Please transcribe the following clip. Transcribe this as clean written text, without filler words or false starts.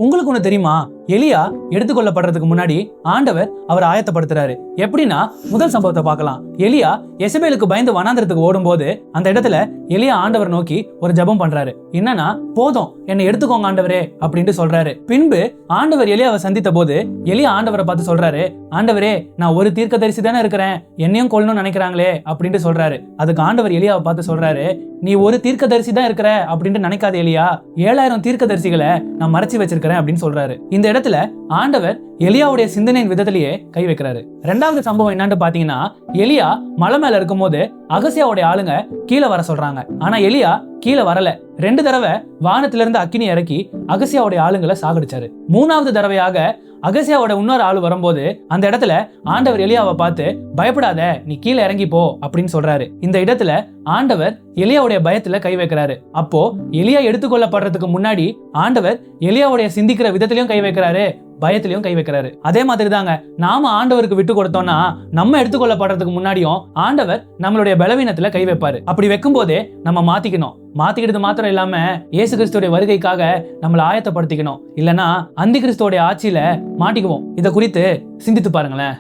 உங்களுக்கு ஒண்ணு தெரியுமா? எலியா எடுத்துக்கொள்ளப்படுறதுக்கு முன்னாடி ஆண்டவர் அவர் ஆயத்தப்படுத்துறாரு. எப்படின்னா, முதல் சம்பவத்தை பார்க்கலாம். எலியா எசபேலுக்கு பயந்து வனாந்திரத்துக்கு ஓடும்போது அந்த இடத்துல எலியா ஆண்டவர் நோக்கி ஒரு ஜெபம் பண்றாரு. என்னன்னா, போதும் என்னை எடுத்துக்கோங்க ஆண்டவரே அப்படின்ட்டு சொல்றாரு. பின்பு ஆண்டவர் எலியாவை சந்தித்த போது எலியா ஆண்டவரை பார்த்து சொல்றாரு, ஆண்டவரே நான் ஒரு தீர்க்கதரிசி தானே இருக்கிறேன், என்னையும் கொல்லணும்னு நினைக்கிறாங்களே அப்படின்ட்டு சொல்றாரு. அதுக்கு ஆண்டவர் எலியாவை பார்த்து சொல்றாரு, நீ ஒரு தீர்க்கதரிசி தான் இருக்கிற அப்படின்ட்டு நினைக்காத எலியா, 7000 தீர்க்கதரிசிகளை நான் மறைச்சு வச்சிருக்கிறேன் அப்படின்னு சொல்றாரு. இந்த இடத்துல ஆண்டவர் எலியாவுடைய சிந்தனையின் விதத்திலேயே கை வைக்கிறாரு. ரெண்டாவது சம்பவம் என்னன்னு பாத்தீங்கன்னா, எலியா மலை மேல இருக்கும் போது அகசியாவுடைய ஆளுங்க கீழே வர சொல்றாங்க. ஆனா எலியா கீழே வரல. 2 தடவை வானத்திலிருந்து அக்கினி இறக்கி அகசியாவுடைய ஆளுங்களை சாகடிச்சாரு. 3வது தடவையாக அகசியாவோட இன்னொரு ஆளு வரும்போது அந்த இடத்துல ஆண்டவர் எலியாவை பார்த்து, பயப்படாத, நீ கீழே இறங்கி போ அப்படின்னு சொல்றாரு. இந்த இடத்துல ஆண்டவர் எலியாவுடைய பயத்துல கை வைக்கிறாரு. அப்போ எலியா எடுத்துக்கொள்ளப்படுறதுக்கு முன்னாடி ஆண்டவர் எலியாவுடைய சிந்திக்கிற விதத்திலையும் கை வைக்கிறாரு, பயத்திலையும் கை வைக்கிறாரு. அதே மாதிரி தாங்க, நாம ஆண்டவருக்கு விட்டு கொடுத்தோம்னா நம்ம எடுத்துக்கொள்ளப்படுறதுக்கு முன்னாடியும் ஆண்டவர் நம்மளுடைய பலவீனத்துல கை வைப்பாரு. அப்படி வைக்கும் போதே நம்ம மாத்திக்கிட்டது மாத்திரம் இல்லாம இயேசு கிறிஸ்துவோட வருகைக்காக நம்மளை ஆயத்தப்படுத்திக்கணும். இல்லைன்னா அந்தி கிறிஸ்துவோட ஆட்சியில மாட்டிக்குவோம். இதை குறித்து சிந்தித்து பாருங்களேன்.